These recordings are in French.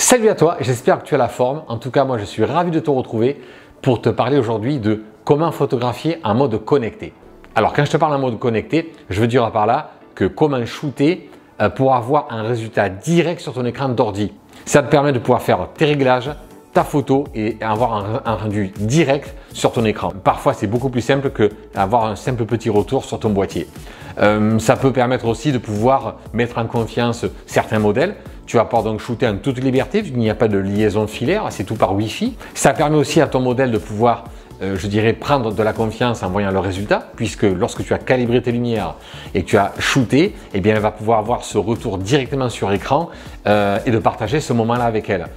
Salut à toi, j'espère que tu as la forme. En tout cas, moi je suis ravi de te retrouver pour te parler aujourd'hui de comment photographier en mode connecté. Alors quand je te parle en mode connecté, je veux dire par là que comment shooter pour avoir un résultat direct sur ton écran d'ordi. Ça te permet de pouvoir faire tes réglages, ta photo et avoir un rendu direct sur ton écran. Parfois c'est beaucoup plus simple que d'avoir un simple petit retour sur ton boîtier. Ça peut permettre aussi de pouvoir mettre en confiance certains modèles. Tu vas pouvoir donc shooter en toute liberté, il n'y a pas de liaison filaire, c'est tout par Wi-Fi. Ça permet aussi à ton modèle de pouvoir, je dirais, prendre de la confiance en voyant le résultat, puisque lorsque tu as calibré tes lumières et que tu as shooté, eh bien, elle va pouvoir avoir ce retour directement sur écran et de partager ce moment-là avec elle.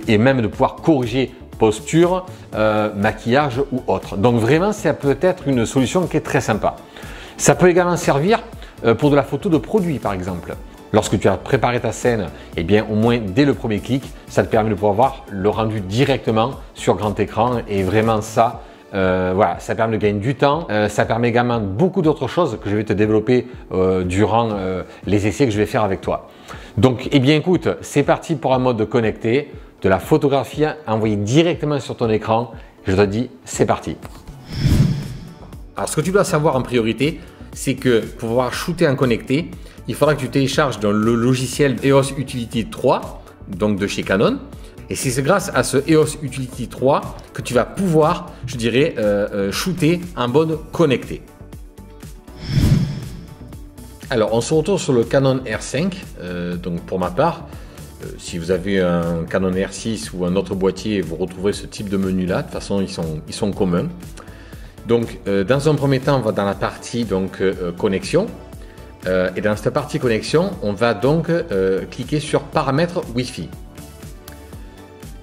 Et même de pouvoir corriger posture, maquillage ou autre. Donc vraiment, ça peut être une solution qui est très sympa. Ça peut également servir pour de la photo de produit, par exemple. Lorsque tu as préparé ta scène, eh bien, au moins dès le premier clic, ça te permet de pouvoir voir le rendu directement sur grand écran. Et vraiment ça, voilà, ça permet de gagner du temps. Ça permet également beaucoup d'autres choses que je vais te développer durant les essais que je vais faire avec toi. Donc, eh bien, écoute, c'est parti pour un mode connecté, de la photographie envoyée directement sur ton écran. Je te dis, c'est parti. Alors, ce que tu dois savoir en priorité, c'est que pour pouvoir shooter en connecté, il faudra que tu télécharges dans le logiciel EOS Utility 3, donc de chez Canon. Et c'est grâce à ce EOS Utility 3 que tu vas pouvoir, je dirais, shooter en mode connecté. Alors, on se retrouve sur le Canon R5. Donc, pour ma part, si vous avez un Canon R6 ou un autre boîtier, vous retrouverez ce type de menu-là. De toute façon, ils sont communs. Donc, dans un premier temps, on va dans la partie donc, connexion. Et dans cette partie connexion, on va donc cliquer sur paramètres Wi-Fi.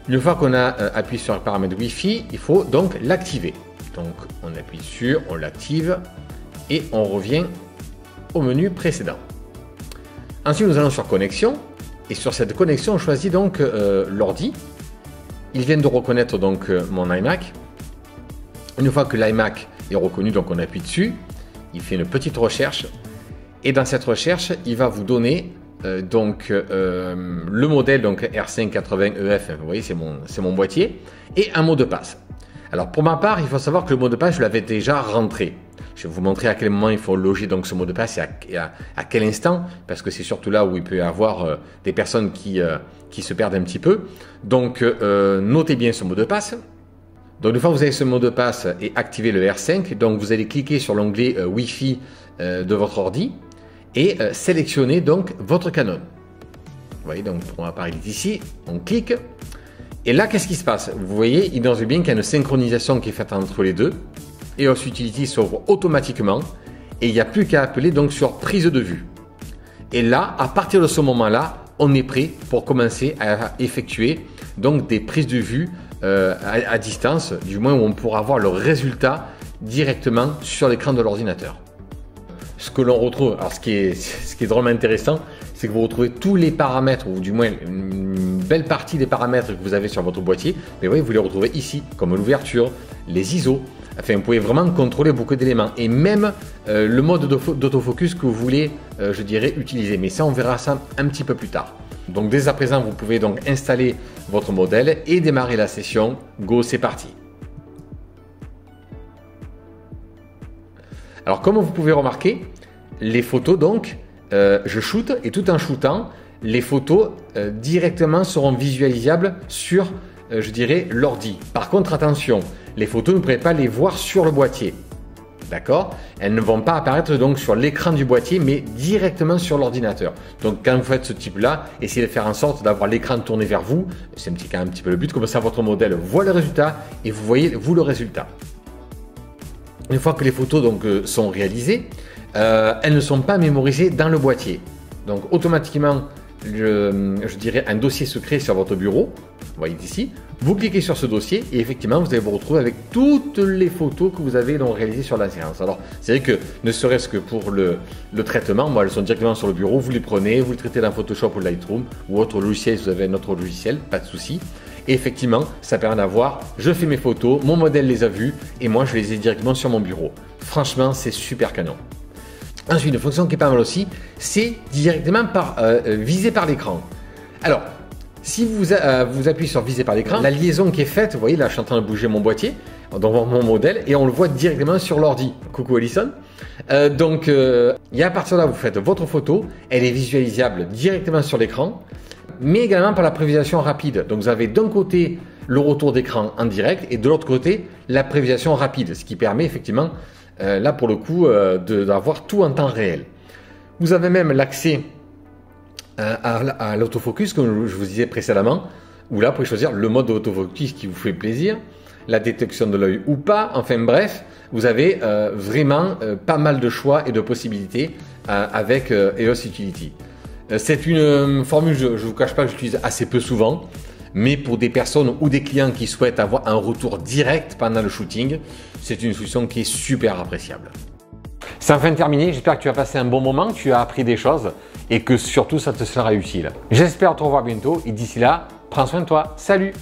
Une fois qu'on a appuyé sur paramètres Wi-Fi, il faut donc l'activer. Donc on appuie sur, on l'active et on revient au menu précédent. Ensuite, nous allons sur connexion et sur cette connexion, on choisit donc l'ordi. Il vient de reconnaître donc mon iMac. Une fois que l'iMac est reconnu, donc on appuie dessus, il fait une petite recherche. Et dans cette recherche, il va vous donner le modèle donc R580EF, vous voyez, c'est mon boîtier, et un mot de passe. Alors pour ma part, il faut savoir que le mot de passe, je l'avais déjà rentré. Je vais vous montrer à quel moment il faut loger donc ce mot de passe et à quel instant, parce que c'est surtout là où il peut y avoir des personnes qui se perdent un petit peu. Donc notez bien ce mot de passe. Donc une fois que vous avez ce mot de passe et activé le R5, donc vous allez cliquer sur l'onglet Wi-Fi de votre ordi et sélectionner donc votre Canon. Vous voyez, donc pour ma part il est ici, on clique et là qu'est-ce qui se passe? Vous voyez, il nous dit bien qu'il y a une synchronisation qui est faite entre les deux. EOS Utility s'ouvre automatiquement et il n'y a plus qu'à appeler donc sur prise de vue. Et là, à partir de ce moment-là, on est prêt pour commencer à effectuer donc des prises de vue à distance, du moins où on pourra voir le résultat directement sur l'écran de l'ordinateur. Ce que l'on retrouve, alors ce qui est drôlement intéressant, c'est que vous retrouvez tous les paramètres, ou du moins une belle partie des paramètres que vous avez sur votre boîtier, mais oui, vous les retrouvez ici, comme l'ouverture, les ISO. Enfin, vous pouvez vraiment contrôler beaucoup d'éléments et même le mode d'autofocus que vous voulez, je dirais, utiliser. Mais ça, on verra ça un petit peu plus tard. Donc, dès à présent, vous pouvez donc installer votre modèle et démarrer la session. Go, c'est parti. Alors, comme vous pouvez remarquer, les photos, donc, je shoote et tout en shootant, les photos directement seront visualisables sur, je dirais, l'ordi. Par contre, attention, les photos, vous ne pourrez pas les voir sur le boîtier. D'accord? Elles ne vont pas apparaître donc sur l'écran du boîtier, mais directement sur l'ordinateur. Donc, quand vous faites ce type-là, essayez de faire en sorte d'avoir l'écran tourné vers vous. C'est quand même un petit peu le but, comme ça, votre modèle voit le résultat et vous voyez, vous, le résultat. Une fois que les photos donc, sont réalisées, elles ne sont pas mémorisées dans le boîtier. Donc, automatiquement, je dirais un dossier secret sur votre bureau. Vous voyez ici. Vous cliquez sur ce dossier et effectivement, vous allez vous retrouver avec toutes les photos que vous avez donc réalisées sur la séance. Alors, c'est vrai que ne serait-ce que pour le traitement, moi, elles sont directement sur le bureau. Vous les prenez, vous les traitez dans Photoshop ou Lightroom ou autre logiciel si vous avez un autre logiciel, pas de souci. Et effectivement, ça permet d'avoir, je fais mes photos, mon modèle les a vues et moi, je les ai directement sur mon bureau. Franchement, c'est super canon. Ensuite, une fonction qui est pas mal aussi, c'est directement visé par l'écran. Alors, Si vous appuyez sur viser par l'écran, la liaison qui est faite, vous voyez là je suis en train de bouger mon boîtier, dans mon modèle, et on le voit directement sur l'ordi. Coucou Alison. Et à partir de là, vous faites votre photo, elle est visualisable directement sur l'écran, mais également par la prévisualisation rapide. Donc vous avez d'un côté le retour d'écran en direct et de l'autre côté la prévisualisation rapide, ce qui permet effectivement, là pour le coup, d'avoir tout en temps réel. Vous avez même l'accès à l'autofocus, comme je vous disais précédemment, où là vous pouvez choisir le mode d'autofocus qui vous fait plaisir, la détection de l'œil ou pas, enfin bref, vous avez vraiment pas mal de choix et de possibilités avec EOS Utility. C'est une formule, je ne vous cache pas que j'utilise assez peu souvent, mais pour des personnes ou des clients qui souhaitent avoir un retour direct pendant le shooting, c'est une solution qui est super appréciable. C'est enfin terminé, j'espère que tu as passé un bon moment, que tu as appris des choses et que surtout ça te sera utile. J'espère te revoir bientôt et d'ici là, prends soin de toi. Salut!